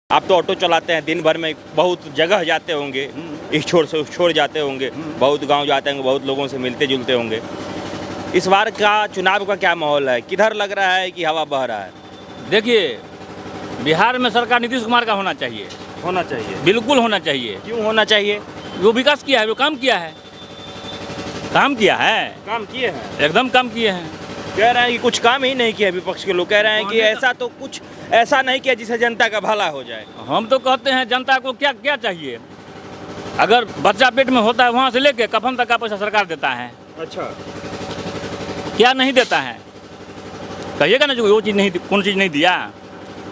आप तो ऑटो चलाते हैं, दिन भर में बहुत जगह जाते होंगे, इस छोर से उस छोर जाते होंगे, बहुत गांव जाते होंगे, बहुत लोगों से मिलते जुलते होंगे। इस बार का चुनाव का क्या माहौल है? किधर लग रहा है कि हवा बह रहा है? देखिए, बिहार में सरकार नीतीश कुमार का होना चाहिए, बिल्कुल होना चाहिए। क्यों होना चाहिए? वो विकास किया है, वो काम किया है, काम किए हैं, एकदम काम किए हैं। कह रहे हैं कि कुछ काम ही नहीं किया, विपक्ष के लोग कह रहे हैं कि ऐसा तो कुछ ऐसा नहीं किया जिससे जनता का भला हो जाए। हम तो कहते हैं जनता को क्या क्या चाहिए। अगर बच्चा पेट में होता है वहाँ से लेके कफन तक का पैसा सरकार देता है। अच्छा, क्या नहीं देता है? कहिएगा ना जो वो चीज़ नहीं, कौन चीज़ नहीं दिया।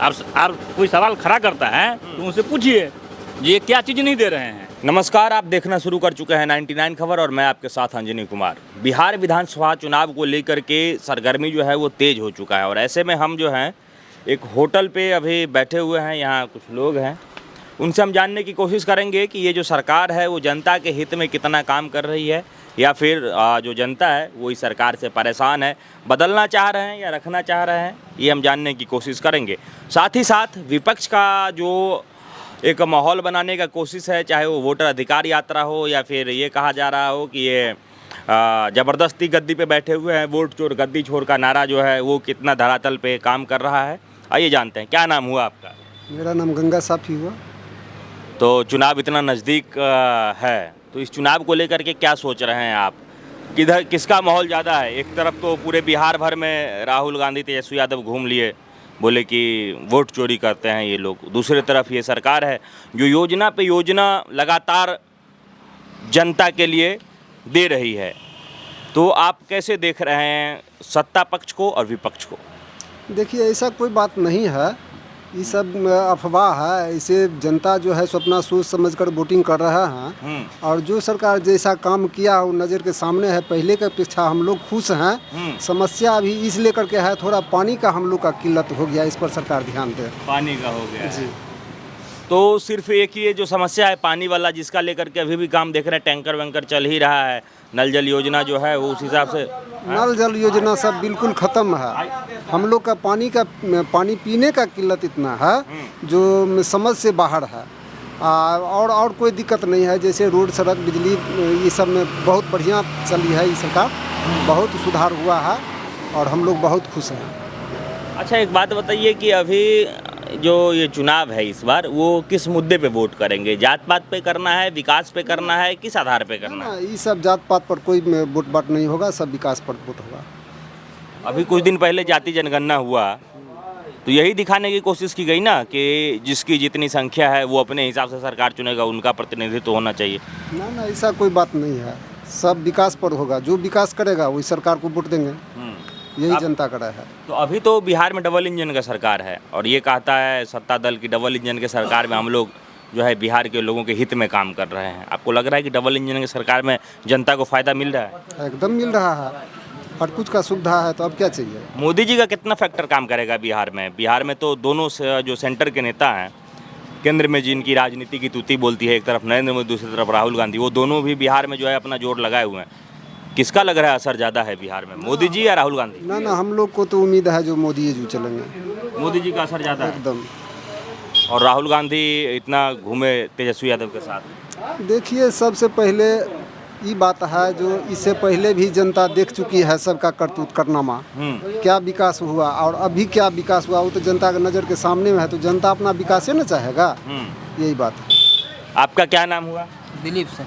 आप कोई सवाल खड़ा करता है तो उनसे पूछिए ये क्या चीज़ नहीं दे रहे हैं। नमस्कार, आप देखना शुरू कर चुके हैं 99 खबर और मैं आपके साथ अंजनी कुमार। बिहार विधानसभा चुनाव को लेकर के सरगर्मी जो है वो तेज हो चुका है और ऐसे में हम जो हैं एक होटल पे अभी बैठे हुए हैं, यहाँ कुछ लोग हैं, उनसे हम जानने की कोशिश करेंगे कि ये जो सरकार है वो जनता के हित में कितना काम कर रही है या फिर जो जनता है वो इस सरकार से परेशान है, बदलना चाह रहे हैं या रखना चाह रहे हैं, ये हम जानने की कोशिश करेंगे। साथ ही साथ विपक्ष का जो एक माहौल बनाने का कोशिश है, चाहे वो वोटर अधिकार यात्रा हो या फिर ये कहा जा रहा हो कि ये ज़बरदस्ती गद्दी पे बैठे हुए हैं, वोट चोर गद्दी छोर का नारा जो है वो कितना धरातल पे काम कर रहा है। आइए जानते हैं, क्या नाम हुआ आपका? मेरा नाम गंगा साफी हुआ। तो चुनाव इतना नज़दीक है, तो इस चुनाव को लेकर के क्या सोच रहे हैं आप? किधर किसका माहौल ज़्यादा है? एक तरफ तो पूरे बिहार भर में राहुल गांधी, तेजस्वी यादव घूम लिए, बोले कि वोट चोरी करते हैं ये लोग। दूसरी तरफ ये सरकार है जो योजना पे योजना लगातार जनता के लिए दे रही है। तो आप कैसे देख रहे हैं सत्ता पक्ष को और विपक्ष को? देखिए, ऐसा कोई बात नहीं है, ये सब अफवाह है। इसे जनता जो है सो अपना सोच समझकर वोटिंग कर रहा है और जो सरकार जैसा काम किया वो नज़र के सामने है। पहले के अपेक्षा हम लोग खुश हैं। समस्या अभी इस लेकर के है, थोड़ा पानी का हम लोग का किल्लत हो गया, इस पर सरकार ध्यान दे। पानी का हो गया जी। है। तो सिर्फ एक ही जो समस्या है पानी वाला, जिसका लेकर के अभी भी काम देख रहे हैं, टैंकर वैंकर चल ही रहा है, नल जल योजना जो है वो उस हिसाब से। नल जल योजना सब बिल्कुल ख़त्म है। हम लोग का पानी पीने का किल्लत इतना है जो समझ से बाहर है। और कोई दिक्कत नहीं है, जैसे रोड सड़क बिजली ये सब में बहुत बढ़िया चली है ये सरकार, बहुत सुधार हुआ है और हम लोग बहुत खुश हैं। अच्छा, एक बात बताइए कि अभी जो ये चुनाव है इस बार, वो किस मुद्दे पे वोट करेंगे? जात पात पे करना है, विकास पे करना है, किस आधार पे करना है? ये सब जात पात पर कोई वोट बात नहीं होगा, सब विकास पर वोट होगा। अभी कुछ दिन पहले जाति जनगणना हुआ तो यही दिखाने की कोशिश की गई ना कि जिसकी जितनी संख्या है वो अपने हिसाब से सरकार चुनेगा, उनका प्रतिनिधित्व होना चाहिए। ना, ऐसा कोई बात नहीं है, सब विकास पर होगा। जो विकास करेगा वही सरकार को वोट देंगे, यही जनता का राय है। तो अभी तो बिहार में डबल इंजन का सरकार है और ये कहता है सत्ता दल की डबल इंजन के सरकार में हम लोग जो है बिहार के लोगों के हित में काम कर रहे हैं। आपको लग रहा है कि डबल इंजन की सरकार में जनता को फ़ायदा मिल रहा है? एकदम मिल रहा है, हर कुछ का सुविधा है, तो अब क्या चाहिए। मोदी जी का कितना फैक्टर काम करेगा बिहार में? बिहार में तो दोनों जो सेंटर के नेता हैं, केंद्र में जिनकी राजनीति की तूती बोलती है, एक तरफ नरेंद्र मोदी, दूसरी तरफ राहुल गांधी, वो दोनों भी बिहार में जो है अपना जोर लगाए हुए हैं। किसका लग रहा है असर ज़्यादा है बिहार में, मोदी जी या राहुल गांधी? ना, हम लोग को तो उम्मीद है जो मोदी जी चलेंगे। मोदी जी का असर ज़्यादा है एकदम। और राहुल गांधी इतना घूमे तेजस्वी यादव के साथ। देखिए, सबसे पहले ये बात है जो इससे पहले भी जनता देख चुकी है सबका करतूत करनामा, क्या विकास हुआ और अभी क्या विकास हुआ, वो तो जनता के नज़र के सामने में है। तो जनता अपना विकास ही ना चाहेगा, यही बात है। आपका क्या नाम हुआ? दिलीप से।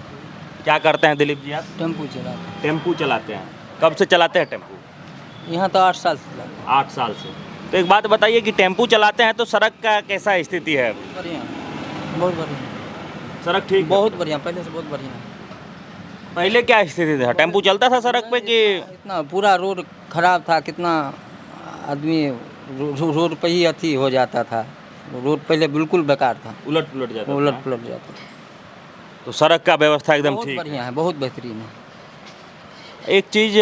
क्या करते हैं दिलीप जी आप? टेम्पू चलाते हैं। टेम्पू चलाते हैं। कब से चलाते हैं टेम्पू? यहाँ तो 8 साल से चलाते हैं। 8 साल से। तो एक बात बताइए कि टेम्पू चलाते हैं तो सड़क का कैसा स्थिति है? बढ़िया, बहुत बढ़िया। सड़क ठीक है? बहुत बढ़िया, पहले से बहुत बढ़िया। पहले क्या स्थिति था? टेम्पू चलता था सड़क पे कि? इतना पूरा रोड खराब था, कितना आदमी रोड पे ही अथी हो जाता था। रोड पहले बिल्कुल बेकार था, उलट पुलट जाता था? उलट पुलट जाता था। तो सड़क का व्यवस्था एकदम बहुत ठीक बढ़िया है, बहुत बेहतरीन है। एक चीज़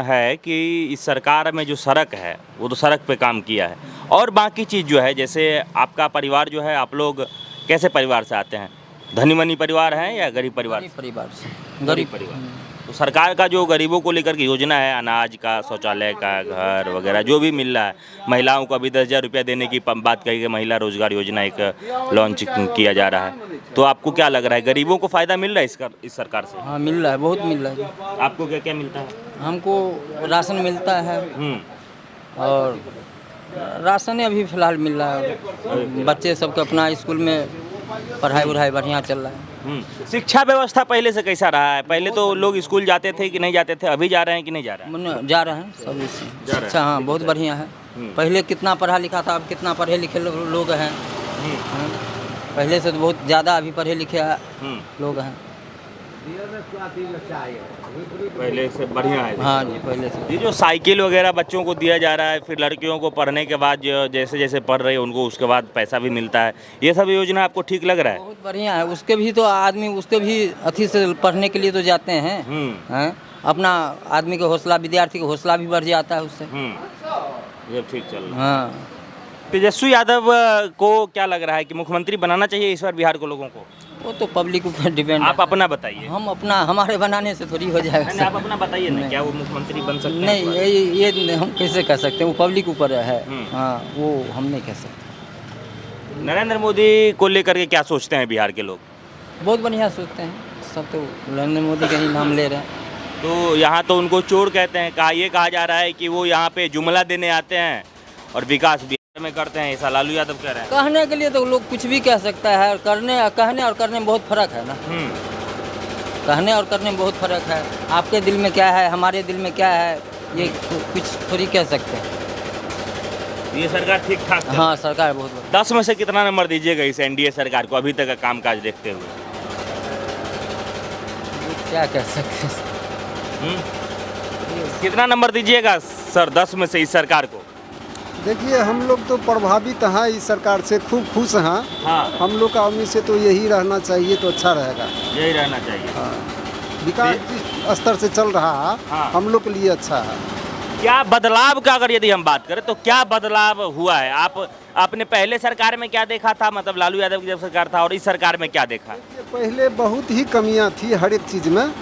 है कि इस सरकार में जो सड़क है वो तो सड़क पे काम किया है और बाकी चीज़ जो है, जैसे आपका परिवार जो है, आप लोग कैसे परिवार से आते हैं? धनी मनी परिवार हैं या गरीब परिवार? गरीब परिवार से। गरीब परिवार। तो सरकार का जो गरीबों को लेकर के योजना है, अनाज का, शौचालय का, घर वगैरह जो भी मिल रहा है, महिलाओं को अभी 10,000 रुपया देने की बात कही गई, महिला रोजगार योजना एक लॉन्च किया जा रहा है, तो आपको क्या लग रहा है, गरीबों को फ़ायदा मिल रहा है इस सरकार से? हाँ मिल रहा है, बहुत मिल रहा है। आपको क्या क्या मिलता है? हमको राशन मिलता है और राशन अभी फ़िलहाल मिल रहा है। बच्चे सबको अपना स्कूल में पढ़ाई वढ़ाई बढ़िया चल रहा है। शिक्षा व्यवस्था पहले से कैसा रहा है? पहले तो लोग स्कूल जाते थे कि नहीं जाते थे, अभी जा रहे हैं कि नहीं जा रहे हैं? जा रहे हैं सब इससे। अच्छा हाँ, बहुत बढ़िया है। पहले कितना पढ़ा लिखा था, अब कितना पढ़े लिखे लोग हैं। हाँ, पहले से तो बहुत ज़्यादा अभी पढ़े लिखे लोग हैं। पहले से बढ़िया है। हाँ जी, पहले से। ये जो साइकिल वगैरह बच्चों को दिया जा रहा है, फिर लड़कियों को पढ़ने के बाद जैसे जैसे पढ़ रहे हैं उनको उसके बाद पैसा भी मिलता है, ये सब योजना आपको ठीक लग रहा है? बहुत बढ़िया है। उसके भी तो आदमी उसके भी अथी से पढ़ने के लिए तो जाते हैं। हैं? अपना आदमी का हौसला, विद्यार्थी का हौसला भी बढ़ जाता है उससे। ये ठीक चल रहा है। हाँ, तेजस्वी यादव को क्या लग रहा है कि मुख्यमंत्री बनाना चाहिए इस बार बिहार को लोगों को? वो तो पब्लिक ऊपर डिपेंड है। आप अपना बताइए। हम अपना, हमारे बनाने से थोड़ी हो जाएगा। नहीं, आप अपना बताइए ना, क्या वो मुख्यमंत्री बन सकते हैं? नहीं, ये हम कैसे कह सकते हैं, वो पब्लिक ऊपर है। हाँ, वो हम नहीं कह सकते। नरेंद्र मोदी को लेकर के क्या सोचते हैं बिहार के लोग? बहुत बढ़िया सोचते हैं सब, तो नरेंद्र मोदी का ही नाम ले रहे हैं। तो यहाँ तो उनको चोर कहते हैं, कहा जा रहा है कि वो यहाँ पे जुमला देने आते हैं और विकास बिहार में करते हैं, ऐसा लालू यादव कह रहे हैं। कहने के लिए तो लोग कुछ भी कह सकता है, और कहने और करने में बहुत फर्क है ना। कहने और करने में बहुत फर्क है। आपके दिल में क्या है, हमारे दिल में क्या है, ये कुछ थोड़ी कह सकते हैं। ये सरकार ठीक ठाक है। हाँ, सरकार बहुत बढ़िया। 10 में से कितना नंबर दीजिएगा इस एनडीए सरकार को अभी तक का कामकाज देखते हुए? क्या कह सकते हैं। कितना नंबर दीजिएगा सर 10 में से इस सरकार को? देखिए, हम लोग तो प्रभावित हैं इस सरकार से, खूब खुश हैं। हाँ, हम लोग का उम्मीद से तो यही रहना चाहिए तो अच्छा रहेगा। यही रहना चाहिए। हाँ, विकास जिस स्तर से चल रहा है, हाँ। हम लोग के लिए अच्छा है। क्या बदलाव का अगर यदि हम बात करें तो क्या बदलाव हुआ है? आपने पहले सरकार में क्या देखा था, मतलब लालू यादव की जब सरकार था, और इस सरकार में क्या देखा? पहले बहुत ही कमियां थी हर एक चीज़ में,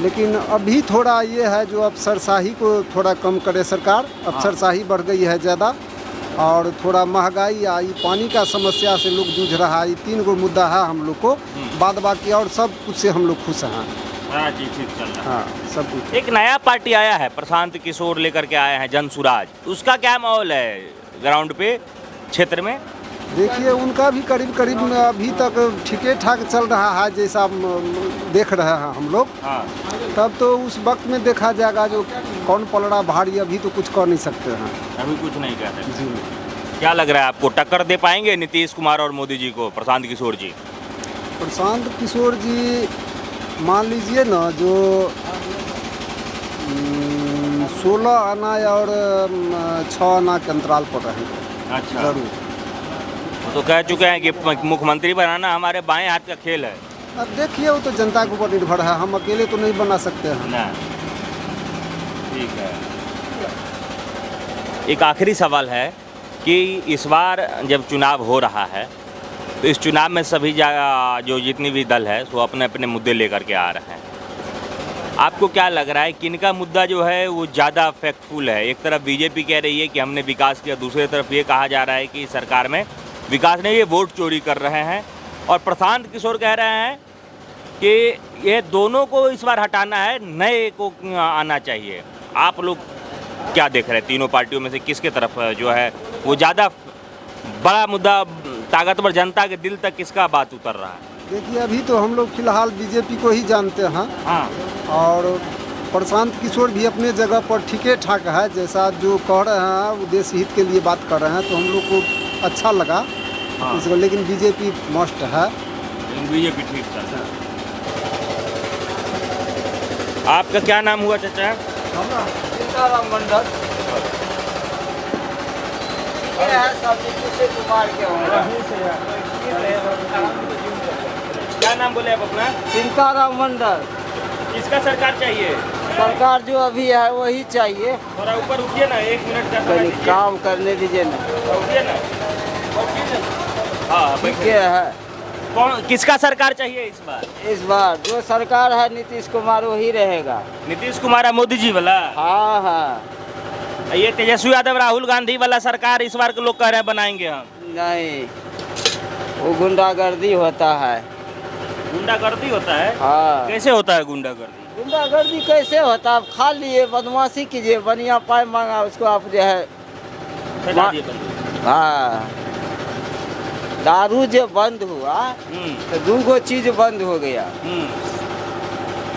लेकिन अभी थोड़ा ये है जो अफसरशाही को थोड़ा कम करे सरकार। अफसरशाही बढ़ गई है ज़्यादा, और थोड़ा महंगाई आई, पानी का समस्या से लोग जूझ रहा है। ये 3 गो मुद्दा है हम लोग को, बाद बाकी और सब कुछ से हम लोग खुश हैं। हाँ जी, ठीक चल रहा है। हाँ, सब कुछ। एक नया पार्टी आया है, प्रशांत किशोर लेकर के आए हैं, जनसुराज, उसका क्या माहौल है ग्राउंड पे क्षेत्र में? देखिए, उनका भी करीब करीब अभी तक ठीक ठाक चल रहा है, जैसा देख रहे हैं हम लोग। हाँ। तब तो उस वक्त में देखा जाएगा जो कौन पलड़ा भारी, अभी तो कुछ कर नहीं सकते हैं। अभी कुछ नहीं कह सकते। जी, क्या लग रहा है आपको, टक्कर दे पाएंगे नीतीश कुमार और मोदी जी को, प्रशांत किशोर जी? प्रशांत किशोर जी मान लीजिए ना, जो 16 आना और 6 आना के अंतराल पर रहेंगे। अच्छा, जरूर। वो तो कह चुके हैं कि मुख्यमंत्री बनाना हमारे बाएं हाथ का खेल है। अब देखिए, वो तो जनता के ऊपर निर्भर है, हम अकेले तो नहीं बना सकते हैं। ना, ठीक है। एक आखिरी सवाल है कि इस बार जब चुनाव हो रहा है तो इस चुनाव में सभी जो जितनी भी दल है वो अपने अपने मुद्दे लेकर के आ रहे हैं। आपको क्या लग रहा है किनका मुद्दा जो है वो ज़्यादा इफेक्टफुल है? एक तरफ बीजेपी कह रही है कि हमने विकास किया, दूसरी तरफ ये कहा जा रहा है कि सरकार में विकास नहीं, ये वोट चोरी कर रहे हैं, और प्रशांत किशोर कह रहे हैं कि ये दोनों को इस बार हटाना है, नए को आना चाहिए। आप लोग क्या देख रहे हैं, तीनों पार्टियों में से किसके तरफ जो है वो ज़्यादा बड़ा मुद्दा, ताकतवर जनता के दिल तक किसका बात उतर रहा है? देखिए, अभी तो हम लोग फिलहाल बीजेपी को ही जानते हैं। हाँ, और प्रशांत किशोर भी अपने जगह पर ठीक ठाक है, जैसा जो कह रहे हैं वो देश हित के लिए बात कर रहे हैं, तो हम लोग को अच्छा लगा। हाँ। इसको, लेकिन बीजेपी मस्ट है। बीजेपी ठीक चल रहा है। आपका क्या नाम हुआ चाचा? सीताराम मंडल कुमार के क्या नाम बोले आप अपना? सीताराम मंडल। किसका सरकार चाहिए? सरकार जो अभी है वही चाहिए। थोड़ा ऊपर उठिए ना, 1 मिनट का समय दीजिए। काम करने दीजिए ना। उठिए ना। हाँ, ठीक है। कौन किसका सरकार चाहिए इस बार? इस बार जो सरकार है नीतीश कुमार वही रहेगा। नीतीश कुमार है, मोदी जी वाला? हाँ हाँ। ये तेजस्वी यादव राहुल गांधी वाला सरकार इस बार के लोग कह रहे हैं बनाएंगे हम। नहीं, वो गुंडागर्दी होता है। गुंडागर्दी होता है? हाँ। कैसे होता है गुंडागर्दी? गुंडागर्दी कैसे होता है? आप खा लिए, बदमाशी कीजिए, बनिया पाए मांगा उसको आप जो है। फैला दिए बंदूक। हाँ, दारू जब बंद हुआ तो दूगो चीज बंद हो गया।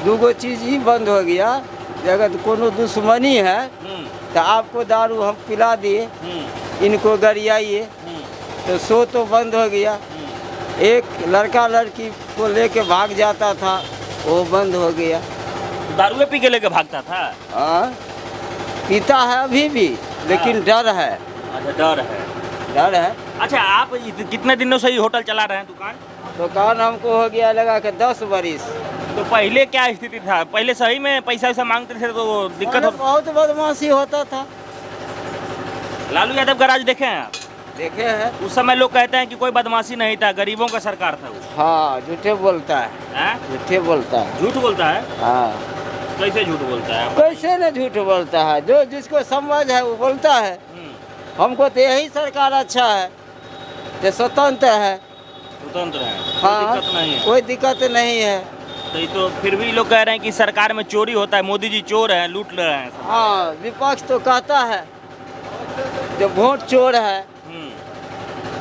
दूगो चीज ही बंद हो गया। अगर कोनो दुश्मनी है तो आपको दारू हम पिला दिए, इनको गरियाइए, तो सो तो बंद हो गया। एक लड़का लड़की को लेके भाग जाता था, वो बंद हो गया। दारू पी के लेके भागता था? हाँ, पीता है अभी भी, लेकिन डर है। अच्छा, डर है। डर है। अच्छा, आप कितने दिनों से ये होटल चला रहे हैं दुकान? दुकान हमको हो गया लगा के 10 बरिस। तो पहले क्या स्थिति था? पहले सही में पैसा वैसा मांगते थे तो दिक्कत होती? बहुत बदमाशी होता था। लालू यादव का राज देखे हैं आप? देखे हैं। उस समय लोग कहते हैं कि कोई बदमाशी नहीं था, गरीबों का सरकार था वो। हाँ, झूठे बोलता है। हैं? झूठे बोलता है। झूठ बोलता है? हाँ। कैसे झूठ बोलता है? कैसे न झूठ बोलता है? जो जिसको समझ है वो बोलता है। हमको तो यही सरकार अच्छा है, जो स्वतंत्र है। स्वतंत्र है, हाँ, कोई दिक्कत नहीं है। कोई दिक्कत नहीं है। तो फिर भी लोग कह रहे हैं कि सरकार में चोरी होता है, मोदी जी चोर हैं, लूट रहे हैं। हाँ, विपक्ष तो कहता है जो वोट चोर है।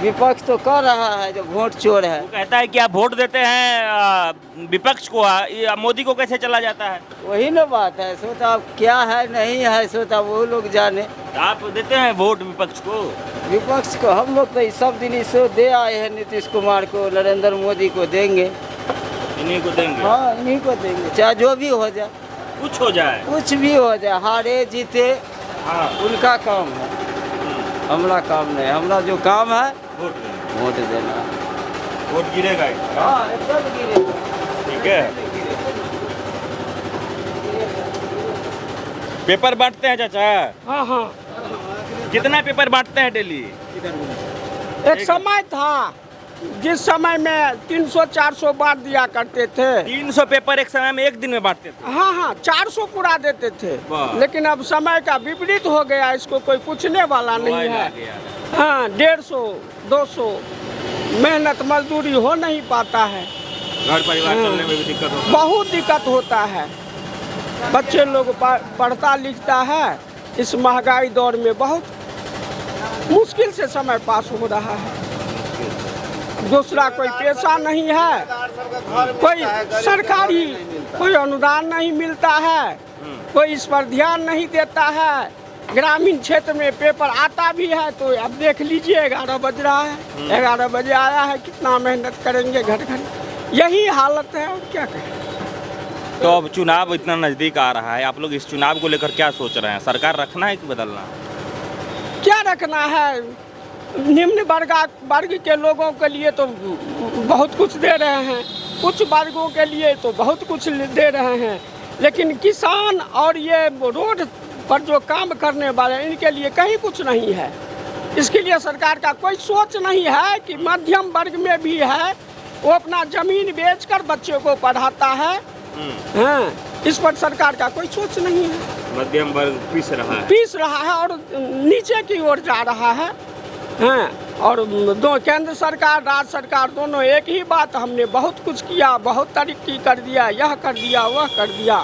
विपक्ष तो कह रहा है जो वोट चोर है। वो कहता है कि आप वोट देते हैं विपक्ष को, ये मोदी को कैसे चला जाता है? वही ना बात है। सोचा अब क्या है नहीं है, सोचा वो लोग जाने। आप देते हैं वोट विपक्ष को? विपक्ष को हम लोग तो सब दिन इसको दे आए हैं। नीतीश कुमार को, नरेंद्र मोदी को देंगे। इन्हीं को देंगे? हाँ, इन्हीं को देंगे, चाहे जो भी हो जाए। कुछ हो जाए, कुछ भी हो जाए, हारे जीते, हाँ, उनका काम है, हमारा काम नहीं। हमारा जो काम है वोट देना। वोट देना। वोट गिरेगा ही। हाँ, एकदम गिरेगा। ठीक है। पेपर बांटते हैं चाचा? हाँ हाँ। कितना पेपर बांटते हैं डेली? एक समय था जिस समय में 300-400 बांट दिया करते थे। 300 पेपर एक समय में एक दिन में बांटते थे? हाँ हाँ, 400 पूरा देते थे। वाह। लेकिन अब समय का विपरीत हो गया, इसको कोई पूछने वाला नहीं मोबाइल आ है। गया। हाँ, 150, 200 मेहनत मजदूरी हो नहीं पाता है। घर परिवार चलने में भी दिक्कत होता है। बहुत दिक्कत होता है। बच्चे लोग पढ़ता लिखता है, इस महंगाई दौर में बहुत मुश्किल से समय पास हो रहा है। दूसरा कोई पैसा नहीं है, कोई सरकारी कोई अनुदान नहीं मिलता है, कोई इस पर ध्यान नहीं देता है। ग्रामीण क्षेत्र में पेपर आता भी है तो अब देख लीजिए 11 बज रहा है, 11 बजे आया है, कितना मेहनत करेंगे घर घर। यही हालत है, और क्या कहें। तो अब चुनाव इतना नजदीक आ रहा है, आप लोग इस चुनाव को लेकर क्या सोच रहे हैं? सरकार रखना है कि बदलना? क्या रखना है? निम्न वर्ग के लोगों के लिए तो बहुत कुछ दे रहे हैं, कुछ वर्गों के लिए तो बहुत कुछ दे रहे हैं, लेकिन किसान और ये रोड पर जो काम करने वाले हैं, इनके लिए कहीं कुछ नहीं है। इसके लिए सरकार का कोई सोच नहीं है कि मध्यम वर्ग में भी है, वो अपना जमीन बेचकर बच्चों को पढ़ाता है। हाँ, इस पर सरकार का कोई सोच नहीं है। मध्यम वर्ग पीस रहा है और नीचे की ओर जा रहा है। हाँ, और दो केंद्र सरकार राज्य सरकार दोनों एक ही बात, हमने बहुत कुछ किया, बहुत तरक्की कर दिया, यह कर दिया वह कर दिया,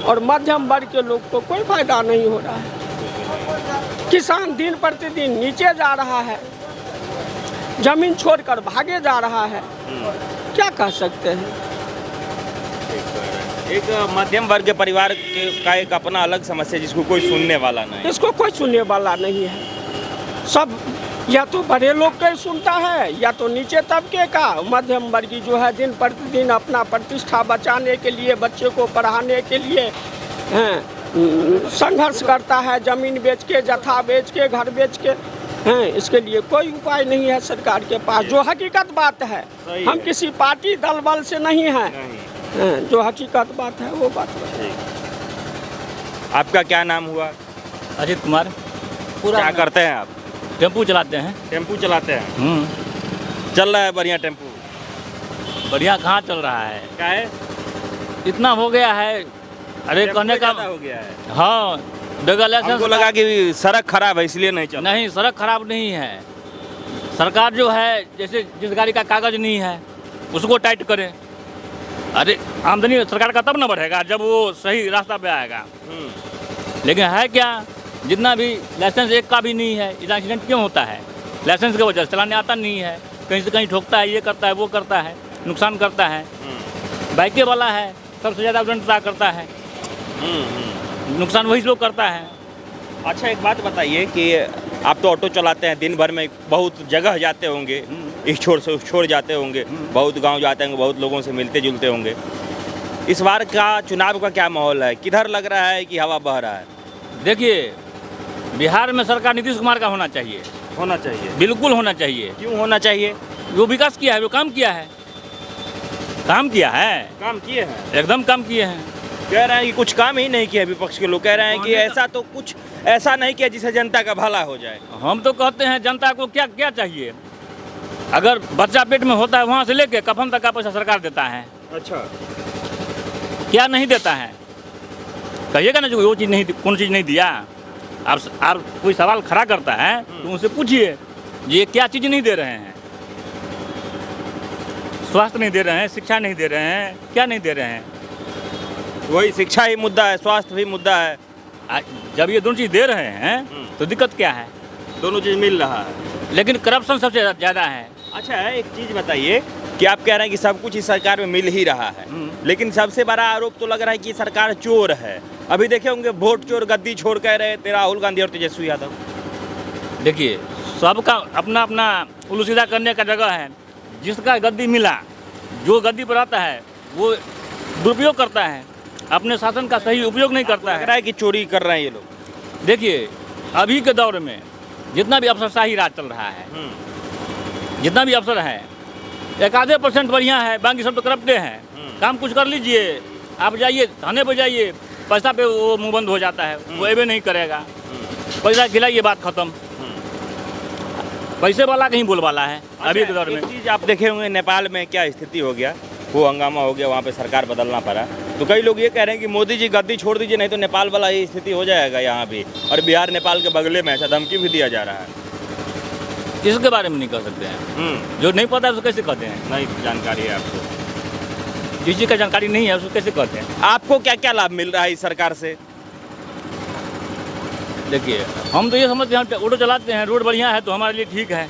और मध्यम वर्ग के लोग को कोई फायदा नहीं हो रहा है। किसान दिन प्रतिदिन नीचे जा रहा है, जमीन छोड़कर भागे जा रहा है, क्या कह सकते हैं। एक मध्यम वर्ग के परिवार का एक अपना अलग समस्या जिसको कोई सुनने वाला नहीं। इसको कोई सुनने वाला नहीं है। सब या तो बड़े लोग का सुनता है या तो नीचे तबके का। मध्यम वर्गी जो है दिन प्रतिदिन अपना प्रतिष्ठा बचाने के लिए, बच्चे को पढ़ाने के लिए संघर्ष करता है, जमीन बेच के, जथा बेच के, घर बेच के। इसके लिए कोई उपाय नहीं है सरकार के पास। जो हकीकत बात है, हम किसी पार्टी दल बल से नहीं हैं। जो हकीकत बात है वो बात है। आपका क्या नाम हुआ? अजीत कुमार। क्या करते हैं आप? टेम्पू चलाते हैं। टेम्पू चलाते हैं? चल रहा है बढ़िया टेम्पू? बढ़िया कहाँ चल रहा है, क्या है? इतना हो गया है। अरे कहने का ज़्यादा हो गया है। हाँ, बगैर हमको लाइसेंस लगा कि सड़क खराब है इसलिए नहीं चल। नहीं, सड़क खराब नहीं है। सरकार जो है, जैसे जिस गाड़ी का कागज नहीं है उसको टाइट करे। अरे आमदनी सरकार का तब ना बढ़ेगा जब वो सही रास्ता पे आएगा। लेकिन है क्या, जितना भी लाइसेंस एक का भी नहीं है, इतना एक्सीडेंट क्यों होता है? लाइसेंस की वजह से चलाने आता नहीं है, कहीं से कहीं ठोकता है, ये करता है, वो करता है, नुकसान करता है। बाइके वाला है सबसे ज़्यादा एक्सीडेंट करता है, नुकसान वही लोग करता है। अच्छा एक बात बताइए कि आप तो ऑटो चलाते हैं, दिन भर में बहुत जगह जाते होंगे, इस छोर से उस छोर जाते होंगे, बहुत गांव जाते होंगे, बहुत लोगों से मिलते जुलते होंगे। इस बार का चुनाव का क्या माहौल है? किधर लग रहा है कि हवा बह रहा है? देखिए, बिहार में सरकार नीतीश कुमार का होना चाहिए, होना चाहिए। बिल्कुल होना चाहिए। क्यों होना चाहिए? वो विकास किया है, वो काम किया है, काम किया है, काम किए हैं। एकदम काम किए हैं। कह रहे हैं कि कुछ काम ही नहीं किया, विपक्ष के लोग कह रहे हैं कि ऐसा तो कुछ ऐसा नहीं किया जिससे जनता का भला हो जाए। हम तो कहते हैं जनता को क्या क्या चाहिए। अगर बच्चा पेट में होता है वहाँ से लेके कफन तक का पैसा सरकार देता है। अच्छा, क्या नहीं देता है? कहिएगा ना जो वो चीज़ नहीं, कौन चीज़ नहीं दिया। आप कोई सवाल खड़ा करता है तो उनसे पूछिए ये क्या चीज़ नहीं दे रहे हैं। स्वास्थ्य नहीं दे रहे हैं, शिक्षा नहीं दे रहे हैं, क्या नहीं दे रहे हैं? वही शिक्षा ही मुद्दा है, स्वास्थ्य भी मुद्दा है। जब ये दोनों चीज़ दे रहे हैं तो दिक्कत क्या है? दोनों चीज़ मिल रहा है, लेकिन करप्शन सबसे ज़्यादा है। अच्छा एक चीज़ बताइए कि आप कह रहे हैं कि सब कुछ इस सरकार में मिल ही रहा है, लेकिन सबसे बड़ा आरोप तो लग रहा है कि सरकार चोर है। अभी देखे होंगे वोट चोर गद्दी छोड़ कह रहे थे राहुल गांधी और तेजस्वी यादव। देखिए, सबका अपना अपना उल्लू सीधा करने का जगह है। जिसका गद्दी मिला, जो गद्दी पर आता है वो दुरुपयोग करता है, अपने शासन का सही उपयोग नहीं करता लग रहा है। है कि चोरी कर रहे हैं ये लोग। देखिए, अभी के दौर में जितना भी अफसरशाही राज चल रहा है, जितना भी अफसर है, 1-आधे% बढ़िया है, बाकी सब तो करप्टे हैं। काम कुछ कर लीजिए, आप जाइए थाने पर जाइए, पैसा पे वो मुंह बंद हो जाता है, वो एबे नहीं करेगा। पैसा खिलाइए, बात खत्म। पैसे वाला कहीं बोल वाला है अभी के दौर में। एक चीज़ आप देखे होंगे नेपाल में क्या स्थिति हो गया, वो हंगामा हो गया, वहाँ पे सरकार बदलना पड़ा। तो कई लोग ये कह रहे हैं कि मोदी जी गद्दी छोड़ दीजिए, नहीं तो नेपाल वाला ये स्थिति हो जाएगा यहाँ भी। और बिहार नेपाल के बगले में ऐसा धमकी भी दिया जा रहा है। इसके बारे में नहीं कह सकते हैं, जो नहीं पता है उसको कैसे कहते हैं? नहीं जानकारी है आपको? जिस चीज़ का जानकारी नहीं है उसको कैसे कहते हैं? आपको क्या क्या लाभ मिल रहा है इस सरकार से? देखिए, हम तो ये समझते हैं, हम ऑटो चलाते हैं, रोड बढ़िया है तो हमारे लिए ठीक है।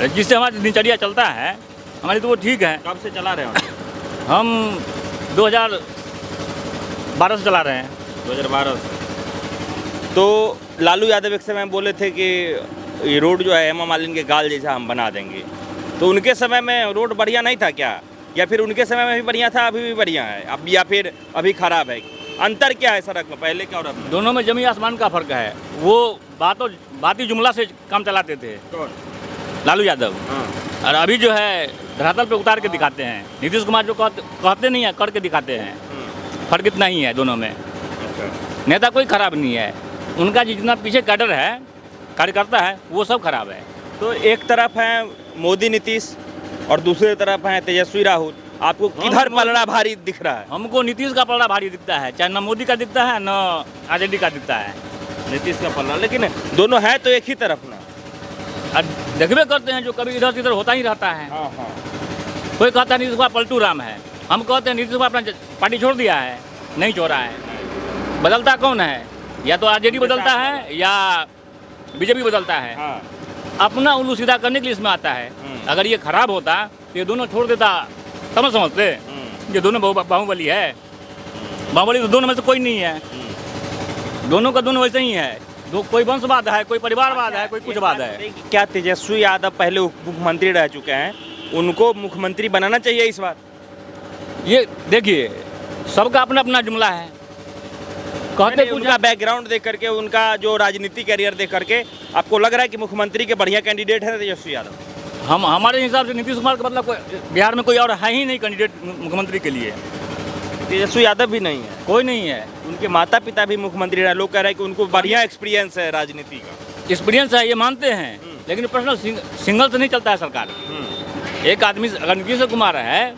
जिससे हमारा दिनचर्या चलता है हमारी, तो वो ठीक है। कब से चला रहे हो? हम 2012 से चला रहे हैं। 2012 से। तो लालू यादव एक समय बोले थे कि ये रोड जो है हेमा मालिनी के गाल जैसा हम बना देंगे, तो उनके समय में रोड बढ़िया नहीं था क्या? या फिर उनके समय में भी बढ़िया था, अभी भी बढ़िया है अब, या फिर अभी खराब है? अंतर क्या है सड़क में पहले का और अब? दोनों में जमीन आसमान का फर्क है। वो बाती जुमला से काम चलाते थे कौन? लालू यादव, और अभी जो है धरातल पे उतार के दिखाते हैं। नीतीश कुमार जो कहते नहीं है, करके दिखाते हैं। फर्क इतना ही है दोनों में। नेता कोई खराब नहीं है, उनका जितना पीछे कैडर है, कार्यकर्ता है, वो सब खराब है। तो एक तरफ है मोदी नीतीश और दूसरी तरफ है तेजस्वी राहुल, आपको किधर पलड़ा भारी दिख रहा है? हमको नीतीश का पलड़ा भारी दिखता है, चाहे न मोदी का दिखता है न आरजेडी का दिखता है। नीतीश का पलड़ा, लेकिन दोनों है तो एक ही तरफ ना। और देखबे करते हैं जो कभी इधर से इधर होता ही रहता है। हाँ हाँ। कोई कहता है नीतीश कुमार पलटू राम है, हम कहते हैं नीतीश कुमार अपना पार्टी छोड़ दिया है, नहीं छोड़ा है। बदलता कौन है? या तो आरजेडी बदलता है या बीजेपी बदलता है। हाँ। अपना उल्लू सीधा करने के लिए इसमें आता है। अगर ये खराब होता तो ये दोनों छोड़ देता, तब समझते ये दोनों बाहुबली है। बाहुबली तो दोनों में से कोई नहीं है, दोनों का दोनों वैसे ही है। कोई वंशवाद है, कोई परिवारवाद है, कोई कुछ वाद है। क्या तेजस्वी यादव पहले उप मुख्यमंत्री रह चुके हैं, उनको मुख्यमंत्री बनाना चाहिए इस बार? ये देखिए, सबका अपना अपना जुमला है। कहते कुछ उनका बैकग्राउंड देख करके, उनका जो राजनीति कैरियर देख करके आपको लग रहा है कि मुख्यमंत्री के बढ़िया कैंडिडेट है तेजस्वी यादव? हमारे हिसाब से नीतीश कुमार का मतलब बिहार में कोई और है ही नहीं कैंडिडेट मुख्यमंत्री के लिए। तेजस्वी यादव भी नहीं है? कोई नहीं है। उनके माता पिता भी मुख्यमंत्री रहे, लोग कह रहे हैं कि उनको बढ़िया एक्सपीरियंस है राजनीति का। एक्सपीरियंस है, ये मानते हैं, लेकिन प्रश्न सिंगल से नहीं चलता है सरकार। एक आदमी अगर नीतीश कुमार है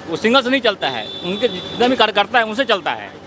वो सिंगल से नहीं चलता है, उनके जितने भी कार्यकर्ता है उनसे चलता है।